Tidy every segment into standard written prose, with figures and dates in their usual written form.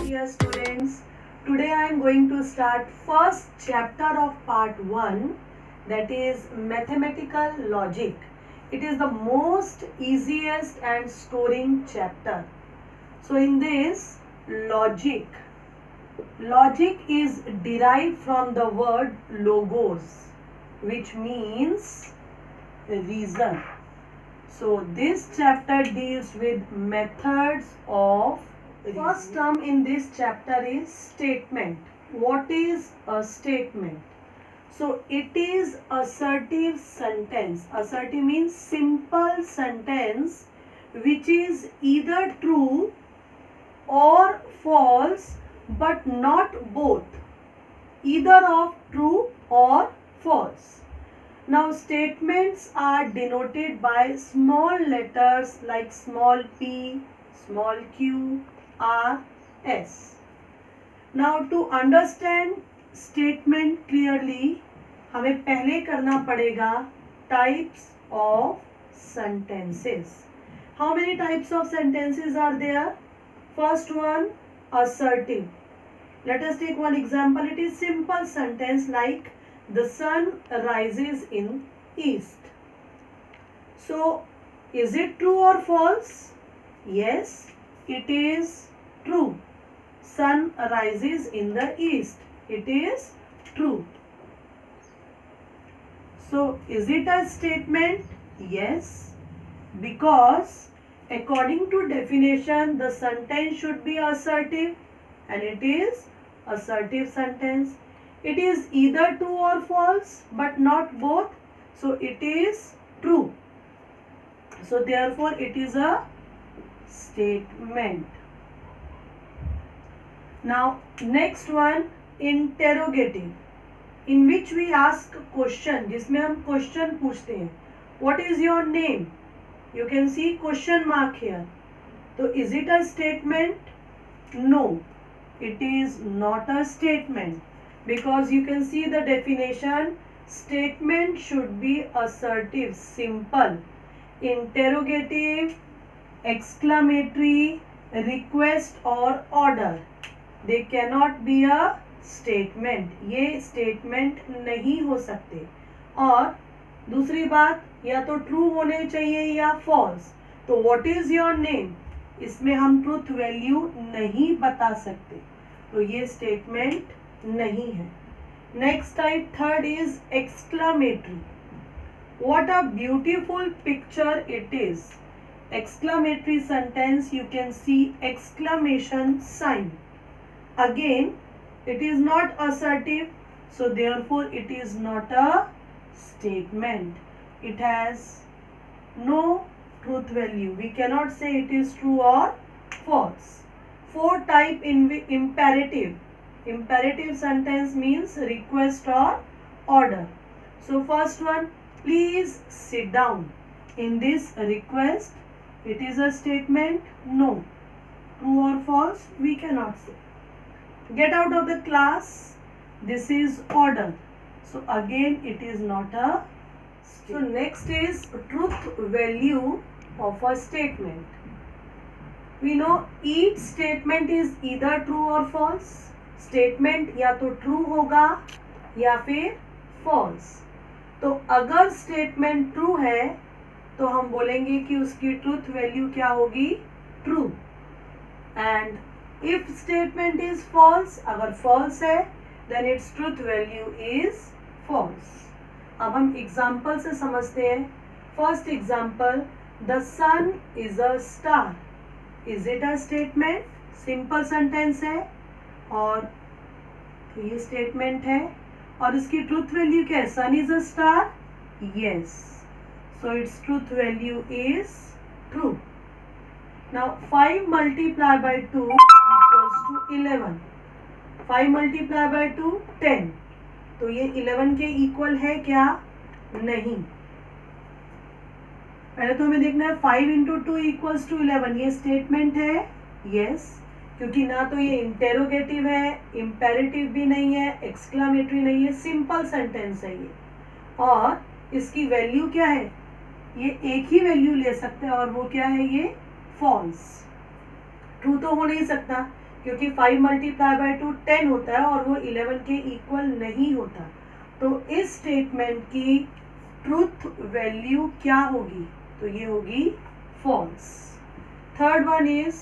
dear students. Today I am going to start first chapter of part 1, that is mathematical logic. It is the most easiest and storing chapter. So in this logic is derived from the word logos, which means reason. So this chapter deals with methods of reasoning. First term in this chapter is statement. What is a statement? So it is assertive sentence. Assertive means simple sentence which is either true or false, but not both. Either of true or false. Now statements are denoted by small letters like small p, small q, r, s. Now to understand statement clearly, हमें पहले करना पड़ेगा types of sentences. How many types of sentences are there? First one, assertive. Let us take one example. It is simple sentence like the sun rises in east. So, is it true or false? Yes, it is true. Sun rises in the east. It is true. So, is it a statement? Yes, because according to definition, the sentence should be assertive, and it is assertive sentence. It is either true or false, but not both. So it is true. So therefore it is a statement. Now next one, interrogative, in which we ask question, जिसमें हम question पूछते हैं. What is your name? You can see question mark here. So is it a statement? No, it is not a statement. Because you can see the definition, statement should be assertive, simple, interrogative, exclamatory, request or order. They cannot be a statement. ये statement नहीं हो सकते. और दूसरी बात, या तो true होने चाहिए या false. तो what is your name? इसमें हम truth value नहीं बता सकते. तो ये statement नहीं है. Next type, third is exclamatory. What a beautiful picture it is. Exclamatory sentence, you can see exclamation sign. Again, it is not assertive, so therefore it is not a statement. It has no truth value. We cannot say it is true or false. Fourth type, imperative. Imperative sentence means request or order. So first one, please sit down. In this request, it is a statement? No. True or false? We cannot say. Get out of the class. This is order. So again, it is not a statement. So next is truth value of a statement. We know each statement is either true or false. Statement या तो true होगा या फिर false. तो अगर statement true है तो हम बोलेंगे कि उसकी ट्रूथ वैल्यू क्या होगी? True. And if statement is false, अगर फॉल्स है then it's truth value is false. अब हम एग्जाम्पल से समझते हैं. First example, the sun is a star. Is it a statement? Simple sentence है और ये स्टेटमेंट है. और इसकी ट्रूथ वैल्यू क्या है? Sun is a star. Yes, so it's truth value is true. Now 5 multiply by 2 equals to 11. 5 multiply by 2 10. तो ये 11 के इक्वल है क्या? नहीं. पहले तो हमें देखना है 5 इंटू 2 इक्वल्स टू 11. ये स्टेटमेंट है? यस, क्योंकि ना तो ये इंटेरोगेटिव है, इम्पेरेटिव भी नहीं है, एक्सक्लामेटरी नहीं है, सिंपल सेंटेंस है ये. और इसकी वैल्यू क्या है? ये एक ही वैल्यू ले सकते हैं और वो क्या है? ये फॉल्स. ट्रू तो हो नहीं सकता क्योंकि 5 मल्टीप्लाई बाय 2 10 होता है और वो 11 के इक्वल नहीं होता। तो इस स्टेटमेंट की ट्रूथ वैल्यू क्या होगी? तो ये होगी false. Third one is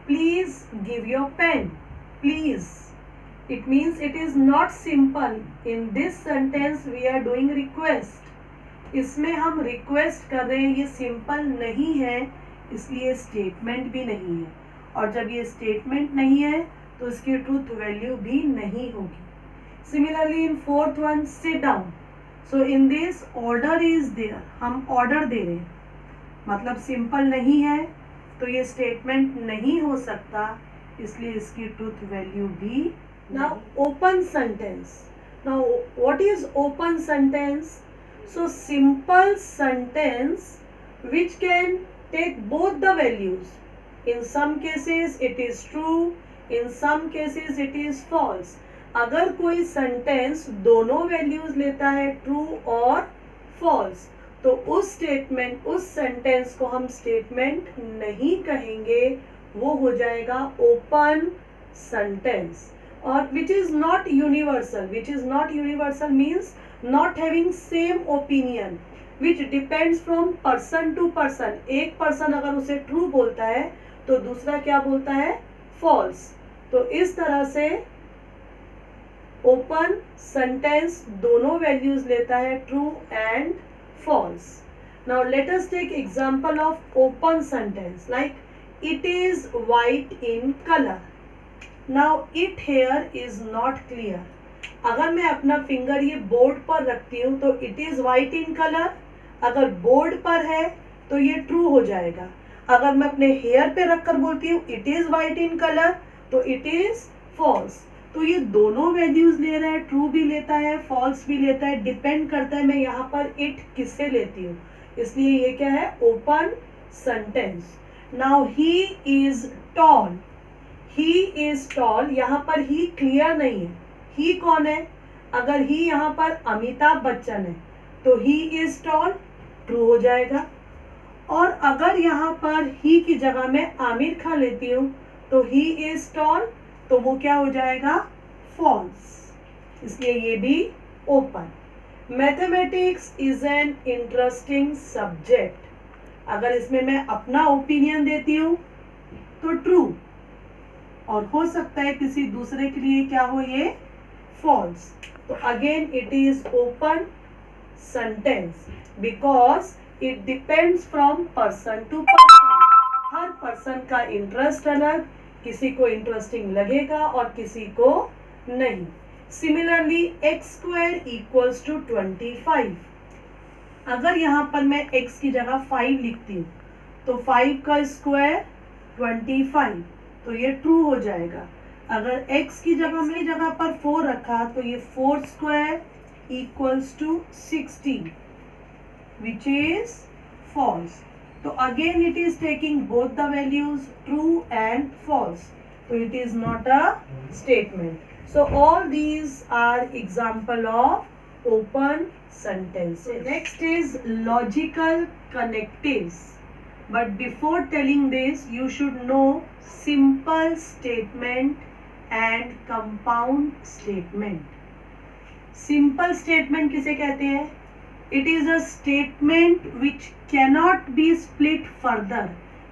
please give your pen. Please, it means it is not simple. In this sentence we are doing request. इसमें हम रिक्वेस्ट कर रहे हैं, ये सिंपल नहीं है, इसलिए स्टेटमेंट भी नहीं है। और जब ये स्टेटमेंट नहीं है तो इसकी ट्रूथ वैल्यू भी नहीं होगी। Similarly in fourth one, sit down. So in this order is there, हम ऑर्डर दे रहे हैं, मतलब सिंपल नहीं है तो ये स्टेटमेंट नहीं हो सकता, इसलिए इसकी ट्रूथ वैल्यू भी। Now open sentence. Now what is open sentence? So simple sentence which can take both the values. In some cases it is true, in some cases it is false. अगर कोई sentence दोनों values लेता है, true और false, तो उस statement, उस sentence को हम statement नहीं कहेंगे, वो हो जाएगा open sentence. Or which is not universal. Which is not universal means not having same opinion, which depends from person to person. एक person अगर उसे true बोलता है तो दूसरा क्या बोलता है? false. तो इस तरह से open sentence दोनों values लेता है, true and false. Now let us take example of open sentence like it is white in color. Now it here is not clear. अगर मैं अपना फिंगर ये बोर्ड पर रखती हूँ तो it is white in color, अगर बोर्ड पर है तो ये ट्रू हो जाएगा। अगर मैं अपने हेयर पे रखकर बोलती हूँ it is white in color तो it is false। तो ये दोनों वैल्यूज ले रहा है, ट्रू भी लेता है, फॉल्स भी लेता है, डिपेंड करता है मैं यहाँ पर इट किससे लेती हूँ, इसलिए ये क्या है? Open sentence. Now he is tall. He is tall, यहाँ पर ही क्लियर नहीं है, ही कौन है? अगर ही यहाँ पर अमिताभ बच्चन है तो ही इज टॉल, ट्रू हो जाएगा। और अगर यहाँ पर ही की जगह में आमिर खान लेती हूँ तो ही इज टॉल, तो वो क्या हो जाएगा? फॉल्स, इसलिए ये भी open. Mathematics is an interesting subject. अगर इसमें मैं अपना ओपिनियन देती हूँ तो ट्रू, और हो सकता है किसी दूसरे के लिए क्या हो? ये फॉल्स। तो again it is open sentence because it depends from person to person. हर पर्सन का इंटरेस्ट अलग, किसी को इंटरेस्टिंग लगेगा और किसी को नहीं। Similarly X square equals to 25। अगर यहाँ पर मैं x की जगह 5 लिखती हूँ तो 5 का स्क्वायर 25, तो ये ट्रू हो जाएगा। अगर x की जगह पर 4 रखा तो ये 4 square equals to 16 which is false. तो again it is taking both the values true and false, तो it is not a statement. So all these are example of open sentences. Next is logical connectives. But before telling this, you should know simple statement and compound statement. Simple statement किसे कहते हैं? It is a statement which cannot be split further.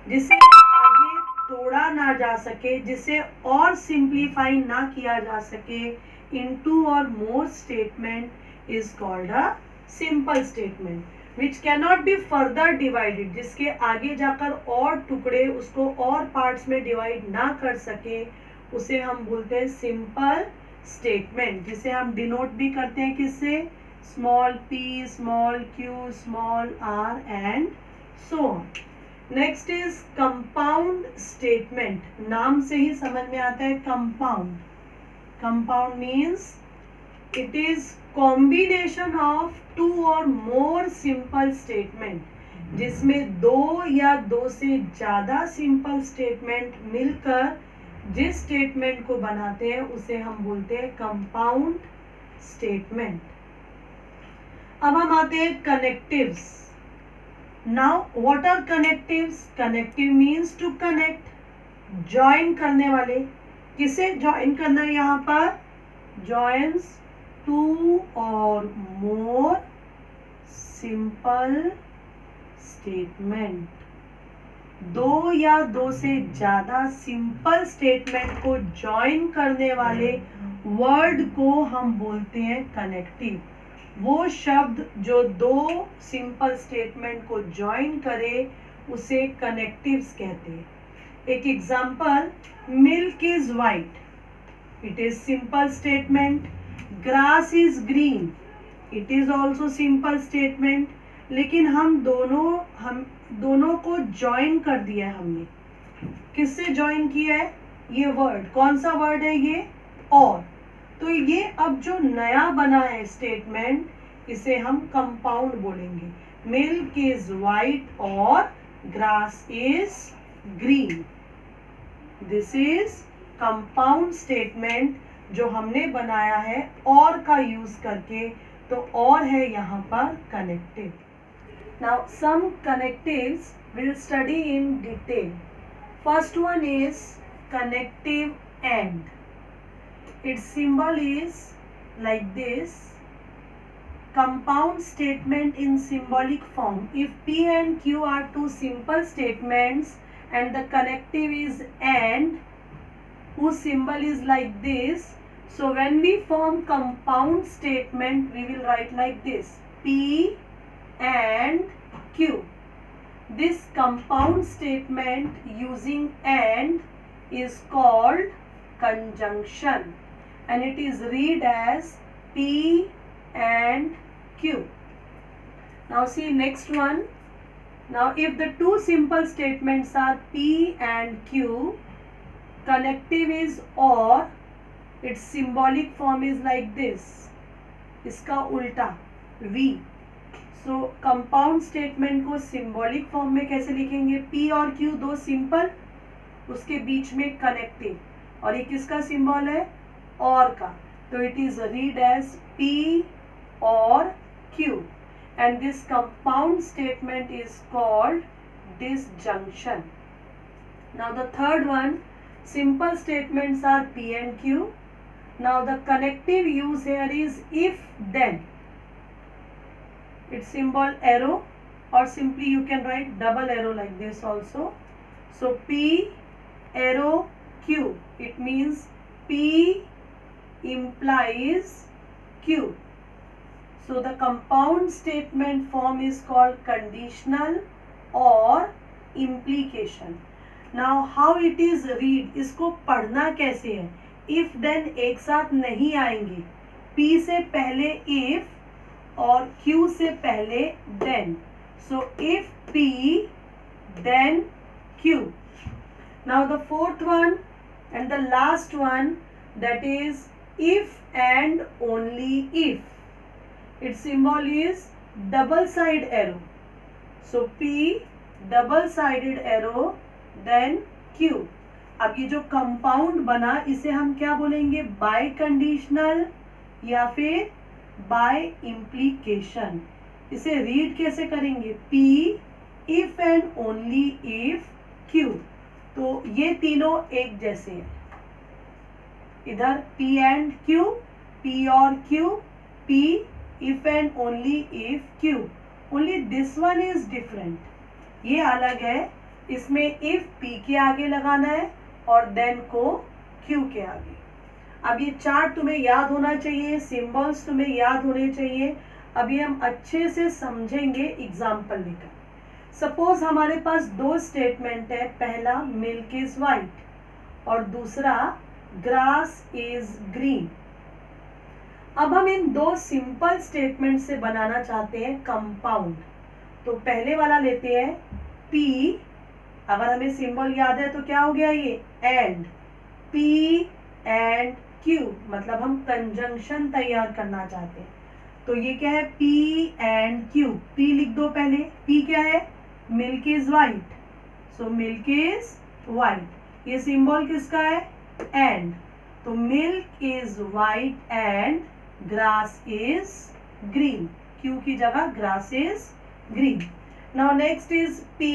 जिसे आगे तोड़ा ना जा सके, जिसे और simplify ना किया जा सके into or more statement is called a simple statement, which cannot be further divided. जिसके आगे जाकर और टुकड़े उसको और पार्ट्स में डिवाइड ना कर सके, उसे हम बोलते हैं सिंपल स्टेटमेंट, जिसे हम डिनोट भी करते हैं किससे? Small p, small q, small r and so on. Next is compound statement. नाम से ही समझ में आता है compound. Compound means it is combination of two or more simple statement, जिसमें दो या दो से ज्यादा सिंपल स्टेटमेंट मिलकर जिस स्टेटमेंट को बनाते हैं उसे हम बोलते हैं कंपाउंड स्टेटमेंट। अब हम आते हैं connectives. Now what are connectives? Connective means to connect, join करने वाले। किसे ज्वाइन करना है यहाँ पर? जॉइंस टू और मोर सिंपल स्टेटमेंट। दो या दो से ज्यादा सिंपल स्टेटमेंट को ज्वाइन करने वाले वर्ड को हम बोलते हैं कनेक्टिव। वो शब्द जो दो सिंपल स्टेटमेंट को ज्वाइन करे उसे कनेक्टिव्स कहते हैं। एक example, milk is white, it is simple statement. Grass is green, it is also simple statement. लेकिन हम दोनों को ज्वाइन कर दिया है हमने। किससे ज्वाइन किया है? ये वर्ड, कौन सा वर्ड है ये? और। तो ये अब जो नया बना है स्टेटमेंट, इसे हम कंपाउंड बोलेंगे। मिल्क इज वाइट और grass is green. This is compound statement जो हमने बनाया है और का यूज करके। तो और है यहाँ पर connective. Now some connectives we'll study in detail. First one is connective AND. Its symbol is like this. Compound statement in symbolic form. If P and Q are two simple statements and the connective is AND, whose symbol is like this. So when we form compound statement, we will write like this. P and Q. This compound statement using AND is called conjunction and it is read as P and Q. Now see next one. Now if the two simple statements are P and Q, connective is OR, its symbolic form is like this. इसका उल्टा V. सो compound statement को symbolic form में कैसे लिखेंगे? P और Q दो simple, उसके बीच में कनेक्टिव, और ये किसका सिंबल है? और का। तो it is read as P और Q and this compound statement is called disjunction. Now the third one, simple statements are P and Q. Now the connective use here is if then. Its symbol arrow, or simply you can write double arrow like this also. So P arrow Q, it means P implies Q. So the compound statement form is called conditional or implication. Now how it is read, इसको पढ़ना कैसे है? If then एक साथ नहीं आएंगे, P से पहले if और Q से पहले then. So if P then Q. Now the fourth one and the last one, that is if and only if. Its symbol is double side arrow. So P double sided arrow then Q. अब ये जो compound बना इसे हम क्या बोलेंगे? Bye conditional या फिर बाय इम्प्लीकेशन. इसे रीड कैसे करेंगे? P if and only if Q. तो ये तीनों एक जैसे हैं. इधर P एंड Q, P और Q, P if and only if Q. Only this one is different. ये अलग है. इसमें इफ P के आगे लगाना है और देन को Q के आगे. अब ये चार्ट तुम्हें याद होना चाहिए, सिंबल्स तुम्हें याद होने चाहिए. अभी हम अच्छे से समझेंगे एग्जाम्पल लेकर. सपोज हमारे पास दो स्टेटमेंट है. पहला मिल्क इज वाइट और दूसरा ग्रास इज ग्रीन. अब हम इन दो सिंपल स्टेटमेंट से बनाना चाहते हैं कंपाउंड. तो पहले वाला लेते हैं P. अगर हमें सिंबल याद है तो क्या हो गया ये? एंड. P एंड Q, मतलब हम कंजंक्शन तैयार करना चाहते हैं. तो ये क्या है? P and Q. P लिख दो पहले. P क्या है? Milk is white. So milk is white. ये सिंबल किसका है? एंड. तो milk is white and grass is green. Q की जगह grass is green. Now next is P.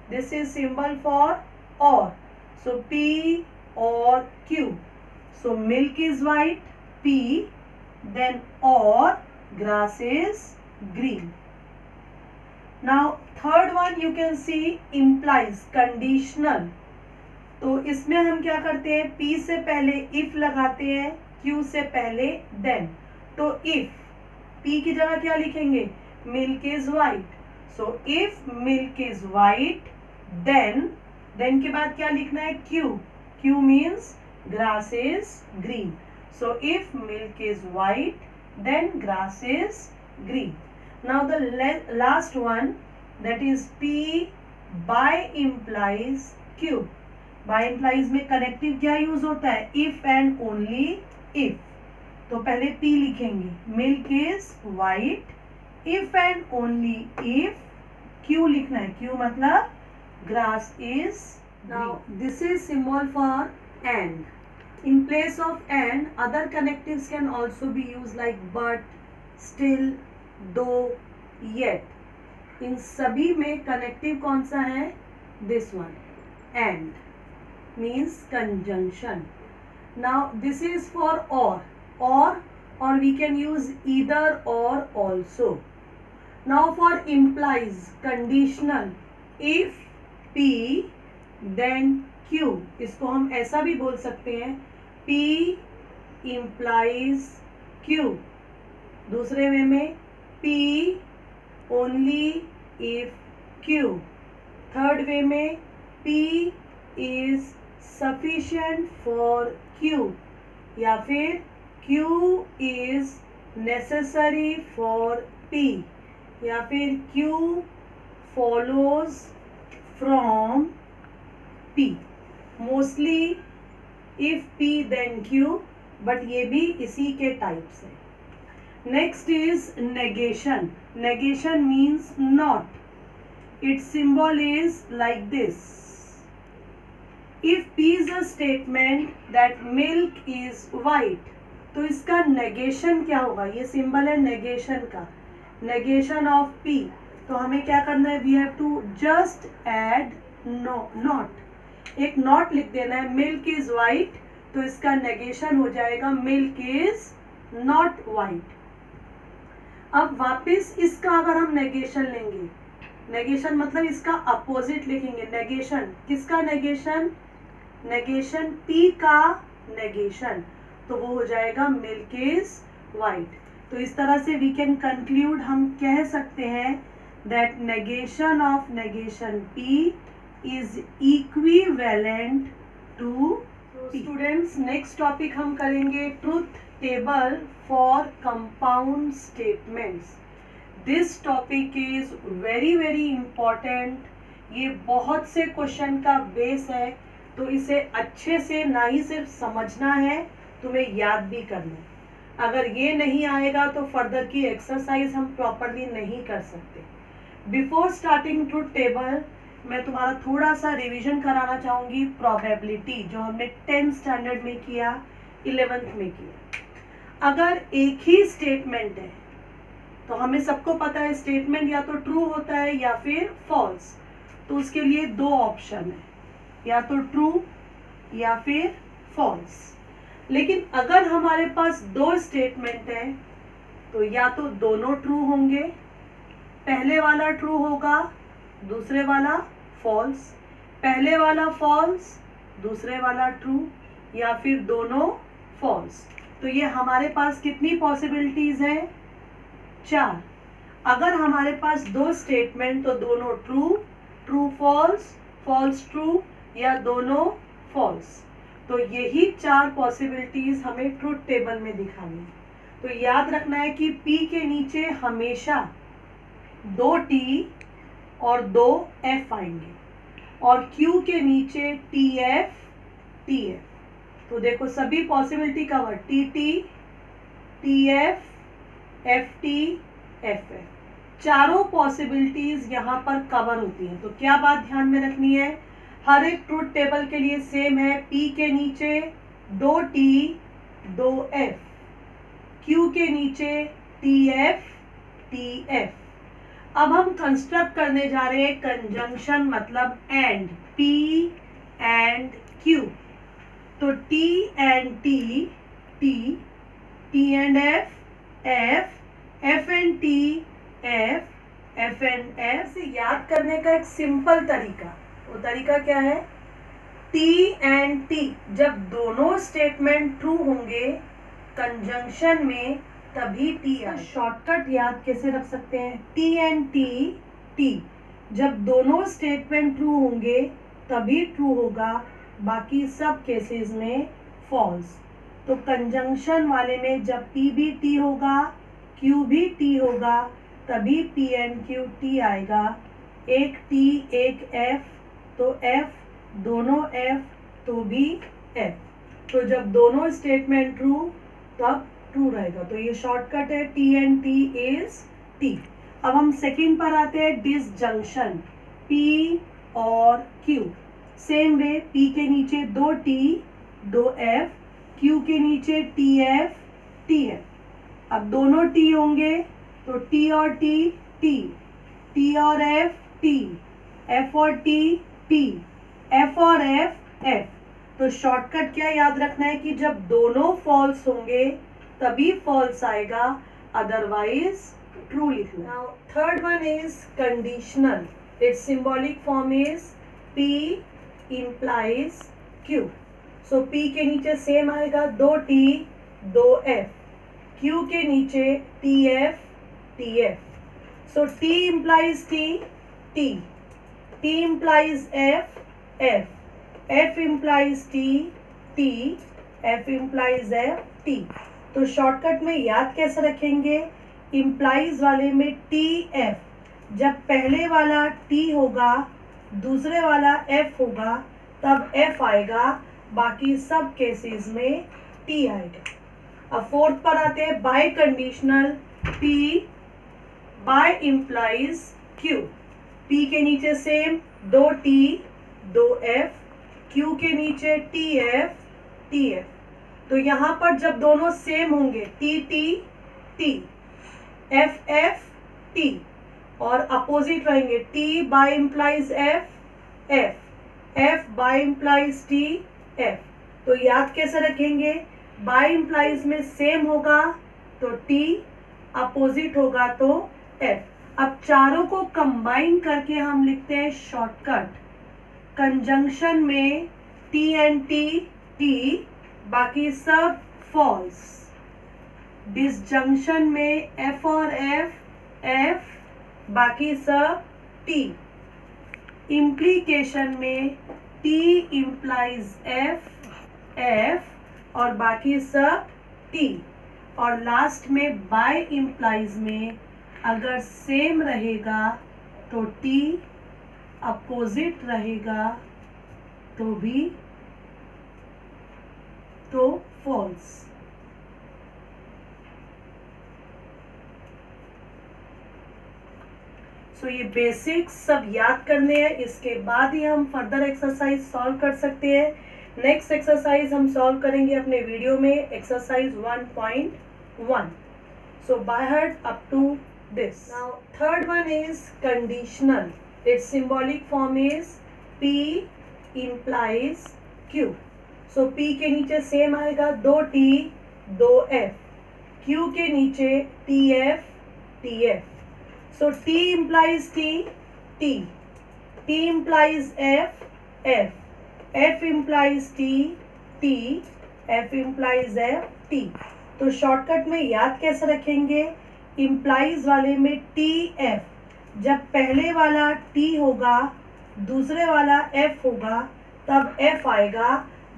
This is symbol for और. सो P or Q. So milk is white, P, then or grass is green. Now third one you can see implies, conditional. तो इसमें हम क्या करते हैं, P से पहले if लगाते हैं, Q से पहले then. तो if P की जगह क्या लिखेंगे, milk is white. So if milk is white, then के बाद क्या लिखना है, Q. Q means grass is green. So if milk is white, then grass is green. Now the last one, that is P by implies Q. By implies में connective क्या use होता है, if and only if. तो पहले P लिखेंगे, milk is white if and only if. Q लिखना है, Q मतलब grass is. Now this is symbol for and. In place of and other connectives can also be use like but, still, दो, yet. इन सभी में connective कौन सा है, this one, and means conjunction. Now this is for or we can use either or also. Now for implies, conditional, if P then Q. इसको हम ऐसा भी बोल सकते हैं, P implies Q. दूसरे वे में P only if Q. Third way में P is sufficient for Q, या फिर Q is necessary for P, या फिर Q follows from P. Mostly if P then Q, but ये भी इसी के टाइप्स है. Next is negation. Negation means not. Its symbol is like this. If P is a statement that milk is white, तो इसका negation क्या होगा, ये सिंबल है negation का, negation of P. तो हमें क्या करना है, we have to just add not. एक not लिख देना है, milk is white, तो इसका negation हो जाएगा milk is not white. अब वापस इसका अगर हम negation लेंगे, negation मतलब इसका opposite लिखेंगे, negation किसका negation, नेगेशन P का नेगेशन, तो वो हो जाएगा मिल्क इज वाइट. तो इस तरह से वी कैन कंक्लूड, हम कह सकते हैं that negation of negation P is equivalent to P. Students, next topic हम करेंगे truth table for compound statements. This topic is very very important. ये बहुत से क्वेश्चन का बेस है, तो इसे अच्छे से ना ही सिर्फ समझना है, तुम्हें याद भी करना है. अगर ये नहीं आएगा तो फर्दर की एक्सरसाइज हम प्रॉपरली नहीं कर सकते. बिफोर स्टार्टिंग ट्रुथ टेबल मैं तुम्हारा थोड़ा सा रिवीजन कराना चाहूँगी. प्रोबेबिलिटी जो हमने 10th स्टैंडर्ड में किया, 11th में किया. अगर एक ही स्टेटमेंट है तो हमें सबको पता है स्टेटमेंट या तो ट्रू होता है या फिर फॉल्स. तो उसके लिए दो ऑप्शन है, या तो ट्रू या फिर फॉल्स. लेकिन अगर हमारे पास दो स्टेटमेंट है तो या तो दोनों ट्रू होंगे, पहले वाला ट्रू होगा, दूसरे वाला फॉल्स, पहले वाला फॉल्स, दूसरे वाला ट्रू, या फिर दोनों फॉल्स. तो ये हमारे पास कितनी पॉसिबिलिटीज हैं, 4. अगर हमारे पास दो स्टेटमेंट तो दोनों true, true false, false true, या दोनों फॉल्स. तो यही 4 पॉसिबिलिटीज हमें ट्रुथ टेबल में दिखानी है. तो याद रखना है कि P के नीचे हमेशा 2 T और 2 F आएंगे, और Q के नीचे TF, TF. तो देखो सभी possibility cover, TT, TF, FT, FF, चारों पॉसिबिलिटीज यहाँ पर कवर होती हैं. तो क्या बात ध्यान में रखनी है, हर एक ट्रुथ टेबल के लिए सेम है. P के नीचे 2 T, 2 F, Q के नीचे TF, TF. अब हम कंस्ट्रक्ट करने जा रहे हैं कंजंक्शन, मतलब एंड, P एंड Q. तो T and T, T, T and F, F, F and T, F, F and F. से याद करने का एक सिंपल तरीका, वो तरीका क्या है? टी एंड टी जब दोनों स्टेटमेंट ट्रू होंगे कंजंक्शन में तभी टी आए। शॉर्टकट याद कैसे रख सकते हैं? टी एंड टी, टी जब दोनों स्टेटमेंट ट्रू होंगे तभी ट्रू होगा, बाकी सब केसेस में फॉल्स। तो कंजंक्शन वाले में जब पी भी टी होगा, क्यू भी टी होगा, तभी पी एंड क्यू टी आएगा। एक टी एक एफ, तो एफ दोनों एफ तो भी एफ। तो जब दोनों स्टेटमेंट ट्रू तब ट्रू रहेगा। तो ये शॉर्टकट है, T and T is T. अब हम सेकंड पर आते हैं, डिसजंक्शन, पी और क्यू। सेम वे, पी के नीचे दो टी दो एफ, क्यू के नीचे टी एफ टी एफ। अब दोनों टी होंगे तो टी और टी, टी, टी और एफ, टी, एफ और टी, टी, एफ और एफ, एफ। तो शॉर्टकट क्या याद रखना है कि जब दोनों फॉल्स होंगे तभी फॉल्स आएगा, अदरवाइज ट्रू लिखना। Now third one is conditional, it's symbolic form is P implies Q. So P के नीचे सेम आएगा, दो टी दो एफ, क्यू के नीचे T F T F. So T implies T, T, T implies F, F, F implies T, T, F implies F, T. तो shortcut में याद कैसे रखेंगे? इंप्लाइज वाले में टी एफ, जब पहले वाला टी होगा दूसरे वाला एफ होगा तब एफ आएगा, बाकी सब केसेस में टी आएगा। अब फोर्थ पर आते हैं, biconditional, P by implies Q. P के नीचे सेम, दो टी दो एफ, क्यू के नीचे टी एफ टी एफ। तो यहाँ पर जब दोनों सेम होंगे, T T T, F F T, और अपोजिट रहेंगे, T by implies F, F, F by implies T, F. तो याद कैसे रखेंगे? बाय इंप्लाइज में सेम होगा तो टी, अपोजिट होगा तो एफ। अब चारों को कंबाइन करके हम लिखते हैं शॉर्टकट, कंजंक्शन में टी एंड टी, टी, बाकी सब फॉल्स। डिसजंक्शन में एफ और एफ, एफ, बाकी सब टी। इम्प्लीकेशन में टी इंप्लाइज एफ, एफ, और बाकी सब टी। और लास्ट में बाय इंप्लाइज में अगर सेम रहेगा तो टी, अपोजिट रहेगा तो भी तो फॉल्स। सो ये बेसिक्स सब याद करने हैं, इसके बाद ही हम फर्दर एक्सरसाइज सॉल्व कर सकते हैं। नेक्स्ट एक्सरसाइज हम सॉल्व करेंगे अपने वीडियो में, exercise 1.1। So by heart up to this. Now third one is conditional, its symbolic form is P implies Q. So P के नीचे सेम आएगा, दो T दो F, Q के नीचे TF TF. So T implies T, T, T implies F, F, F implies T, T, F implies F, T. तो shortcut में याद कैसे रखेंगे? इम्प्लाइज वाले में टी एफ, जब पहले वाला टी होगा दूसरे वाला एफ होगा तब एफ आएगा,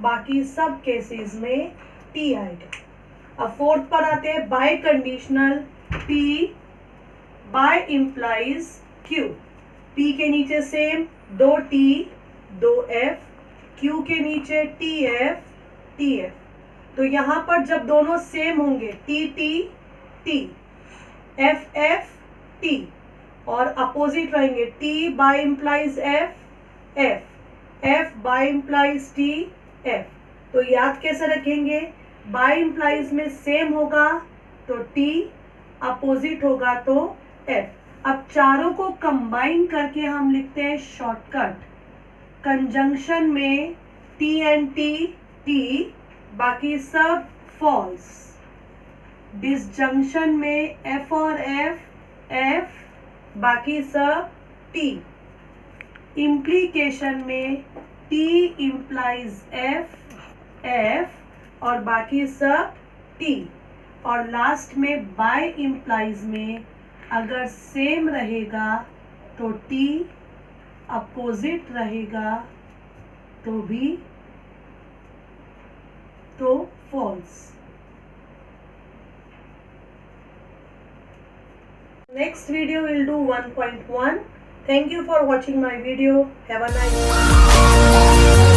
बाकी सब केसेस में टी आएगा। अब फोर्थ पर आते हैं, biconditional, P by implies Q. P के नीचे सेम, दो टी दो एफ, क्यू के नीचे टी एफ टी एफ। तो यहाँ पर जब दोनों सेम होंगे, T T T, F F T, और अपोजिट रहेंगे, T by implies F, F, F by implies T, F. तो याद कैसे रखेंगे? बाय इंप्लाइज में सेम होगा तो टी, अपोजिट होगा तो एफ। अब चारों को कंबाइन करके हम लिखते हैं शॉर्टकट, कंजंक्शन में टी एंड टी, टी, बाकी सब फॉल्स। डिसजंक्शन में एफ और एफ, बाकी सब टी। इम्प्लीकेशन में टी इम्प्लाइज एफ और बाकी सब टी। और लास्ट में बाय इम्प्लाइज में अगर सेम रहेगा तो टी, अपोजिट रहेगा तो भी तो false. Next video we'll do 1.1. Thank you for watching my video. Have a nice day.